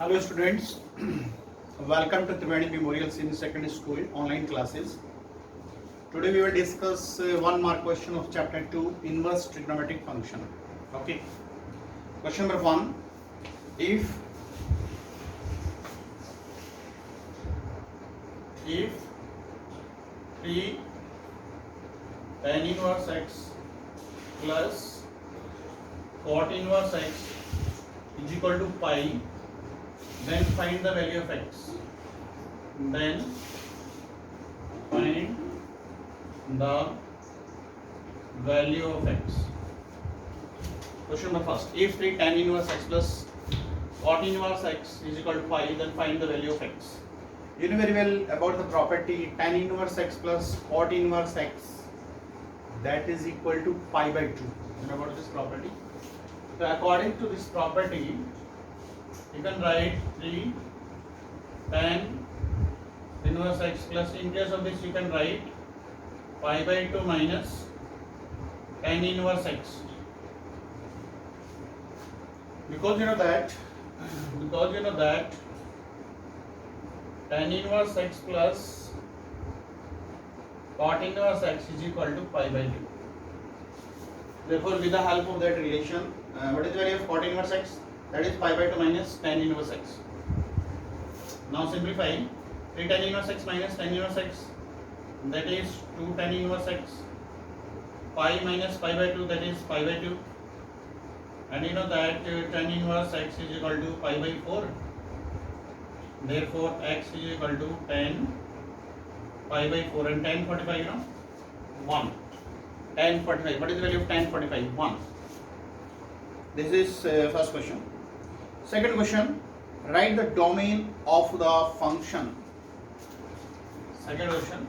Hello students, welcome to Triveni Memorial Senior Secondary School online classes. Today we will discuss one mark question of chapter 2 inverse trigonometric function. Okay. Question number 1, if t tan inverse x plus cot inverse x is equal to pi, then find the value of x. Then find the value of x. Question number first. If 3 tan inverse x plus cot inverse x is equal to pi, then find the value of x. You know very well about the property tan inverse x plus cot inverse x, that is equal to pi by 2. You know about this property? So according to this property, you can write 3 tan inverse x plus, in case of this you can write pi by 2 minus tan inverse x, because you know that tan inverse x plus cot inverse x is equal to pi by 2. Therefore, with the help of that relation, what is the value of cot inverse x? That is pi by 2 minus tan inverse x. Now simplify. 3 tan inverse x minus tan inverse x, that is 2 tan inverse x. Pi minus pi by 2, that is pi by 2. And you know that tan inverse x is equal to pi by 4. Therefore, x is equal to tan pi by 4, and tan 45, you know, 1. Tan 45. What is the value of tan 45? 1. This is first question. Second question, write the domain of the function. Second question,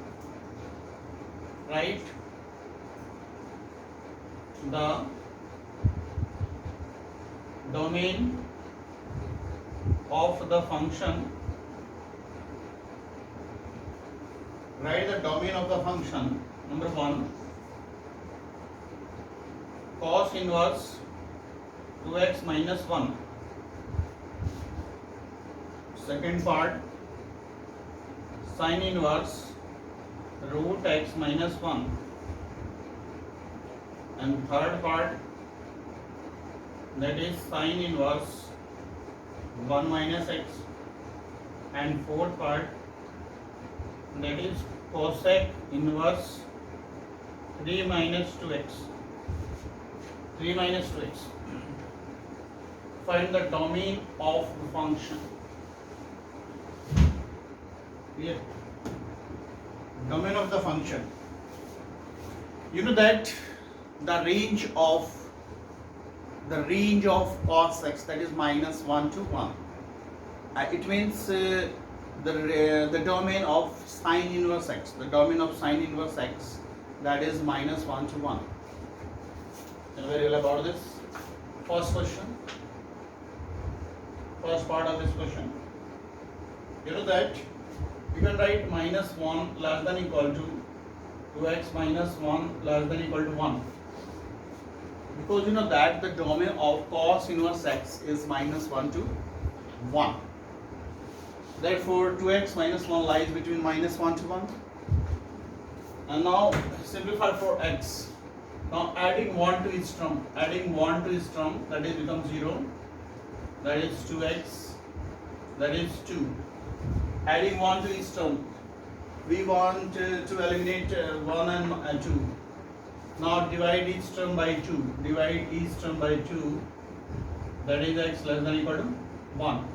write the domain of the function. Write the domain of the function. Number 1, cos inverse 2x minus 1. Second part, sin inverse root x minus 1. And third part, that is sin inverse 1 minus x. And fourth part, that is cosec inverse 3 minus 2x. 3 minus 2x. Find the domain of the function. Here, domain of the function. You know that the range of cos x, that is minus 1 to 1. It means the domain of sin inverse x. The domain of sin inverse x, that is minus 1 to 1. You know very well about this. First question. First part of this question. You know that you can write minus 1 less than equal to 2x minus 1 less than equal to 1. Because you know that the domain of cos inverse x is minus 1 to 1. Therefore, 2x minus 1 lies between minus 1 to 1. And now simplify for x. Now adding 1 to each term, that is becomes 0. That is 2x, that is 2. Adding 1 to each term, we want to eliminate 1 and 2. Now divide each term by 2. That is x less than equal to 1.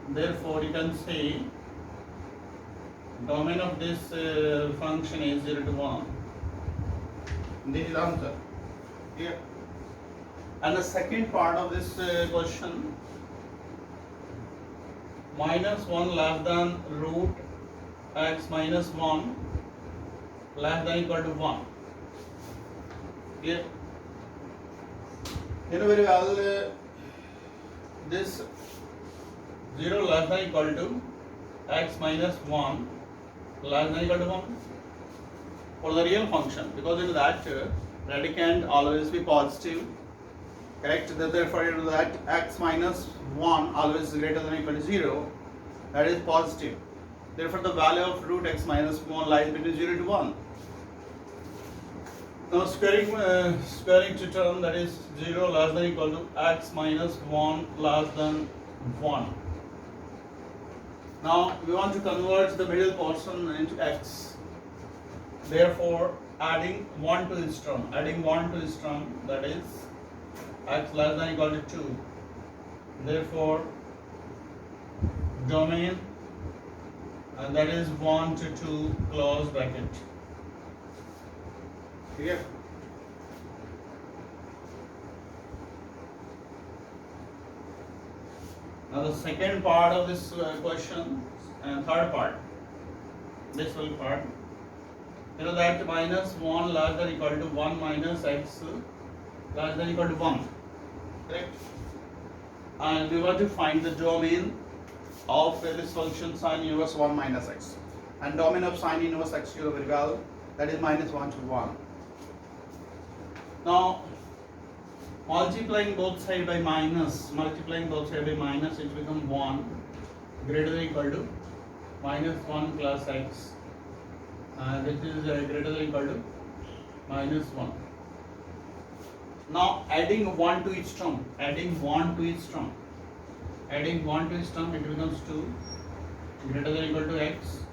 Therefore, you can say domain of this function is 0 to 1. This is answer. Here. And the second part of this question, minus 1 less than root x minus 1 less than equal to 1. Clear? You know very well this 0 less than equal to x minus 1 less than equal to 1 for the real function, because in that radicand always be positive Correct? Therefore, you know that x minus 1 always is greater than or equal to 0. That is positive. Therefore, the value of root x minus 1 lies between 0 to 1. Now, squaring to term, that is 0 less than or equal to x minus 1 less than 1. Now, we want to convert the middle portion into x. Therefore, adding 1 to this term, that is x less than or equal to 2. Therefore, domain, and that is 1 to 2 close bracket. Clear? Now the second part of this question and third part, this whole part, you know that minus 1 less than or equal to 1 minus x less than or equal to 1. Correct? And we want to find the domain of this function sine inverse 1 minus x. And domain of sine inverse x, you know very well, that is minus 1 to 1. Now, multiplying both sides by minus, it becomes 1 greater than or equal to minus 1 plus x, which is greater than or equal to minus 1. Now, adding 1 to each term, it becomes 2 greater than or equal to x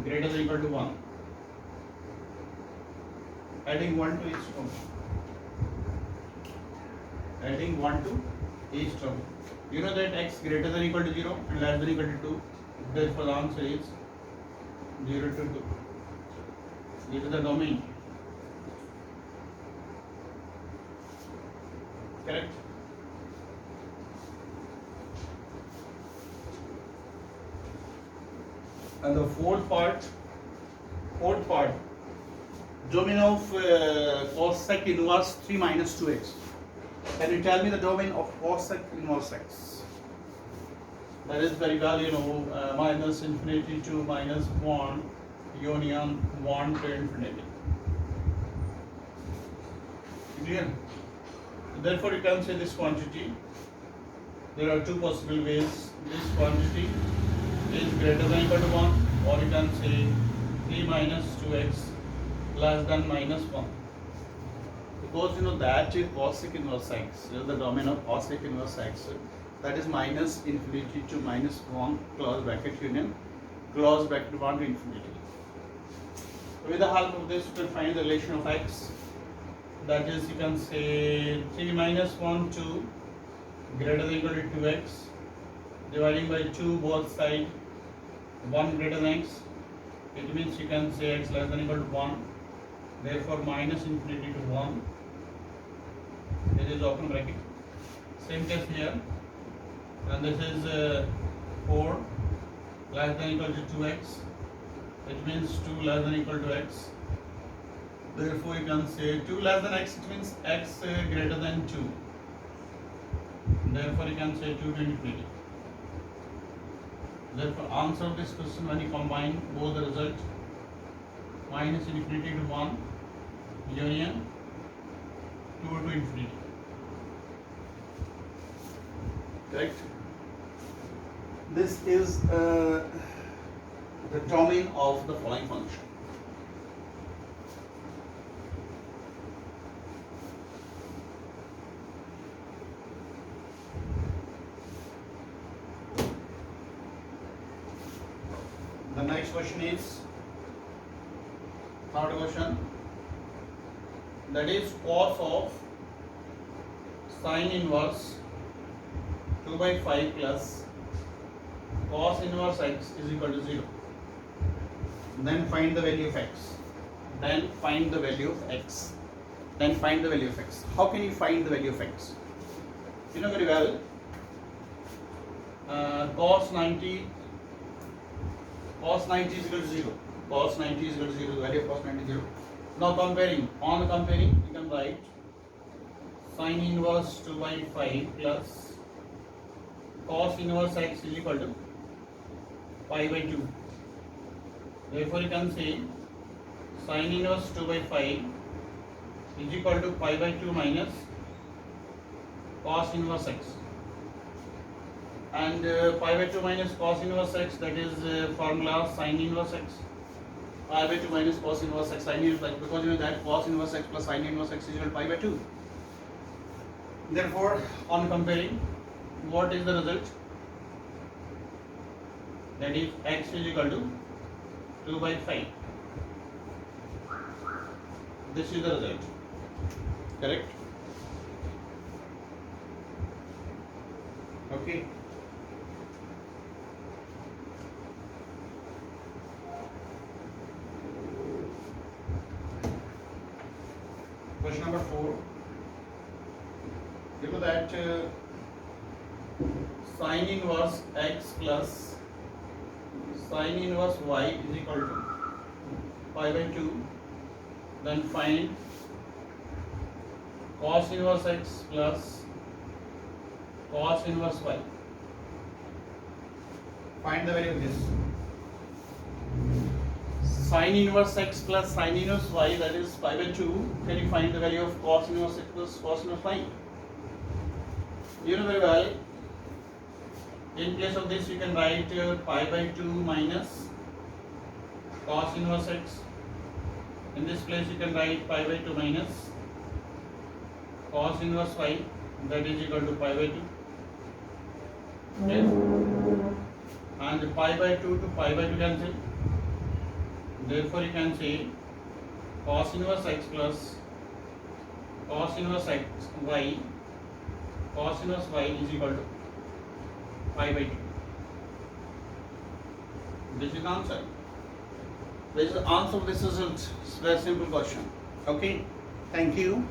greater than or equal to 1. Adding 1 to each term. You know that x greater than or equal to 0 and less than or equal to 2. Therefore, the answer is 0 to 2. This is the domain. Correct? And the fourth part, domain of cosec inverse 3 minus 2x. Can you tell me the domain of cosec inverse x? That is very well, you know, minus infinity to minus 1 union 1 to infinity. Clear? Therefore, you can say this quantity. There are two possible ways. This quantity is greater than or equal to 1, or you can say 3 minus 2x less than minus 1. Because you know that cosec inverse x, the domain of cosec inverse x, that is minus infinity to minus 1 close bracket union close bracket 1 to infinity. With the help of this, you can find the relation of x. That is, you can say 3 minus 1 2 greater than or equal to 2x, dividing by 2 both sides, 1 greater than x. It means you can say x less than or equal to 1. Therefore, minus infinity to 1. This is open bracket. Same case here. And this is 4 less than or equal to 2x. It means 2 less than or equal to x. Therefore, you can say 2 less than x, it means x greater than 2. Therefore, you can say 2 to infinity. Therefore, answer of this question, when you combine both the result, minus infinity to 1 union 2 to infinity. Correct? This is the domain of the following function. The next question is third question, that is cos of sine inverse 2 by 5 plus cos inverse x is equal to 0. Then find the value of x. How can you find the value of x? You know very well, cos 90 is equal to 0. Cos 90 is equal to 0. The value of cos 90 is 0. Now comparing, you can write sine inverse 2 by 5 plus cos inverse x is equal to pi by 2. Therefore, you can say sine inverse 2 by 5 is equal to pi by 2 minus cos inverse x, and pi by 2 minus cos inverse x, that is formula sin inverse x. Pi by 2 minus cos inverse x sin inverse x, because you know that cos inverse x plus sin inverse x is equal to pi by 2. Therefore, on comparing, what is the result? That is x is equal to 2 by 5. This is the result. Correct? Okay. Question number 4. You know that sin inverse x plus sin inverse y is equal to pi by 2. Then find cos inverse x plus cos inverse y. Find the value of this. Sin inverse x plus sin inverse y, that is pi by 2. Can you find the value of cos inverse x plus cos inverse y? You know very well. In place of this, you can write pi by 2 minus cos inverse x. In this place, you can write pi by 2 minus cos inverse y, that is equal to pi by 2. Okay? And pi by 2 to pi by 2 cancel. Therefore, you can say cos inverse x plus cos inverse x y, cos inverse y is equal to pi by 2. This is the answer. This is the answer of this result. It's a very simple question. Okay. Thank you.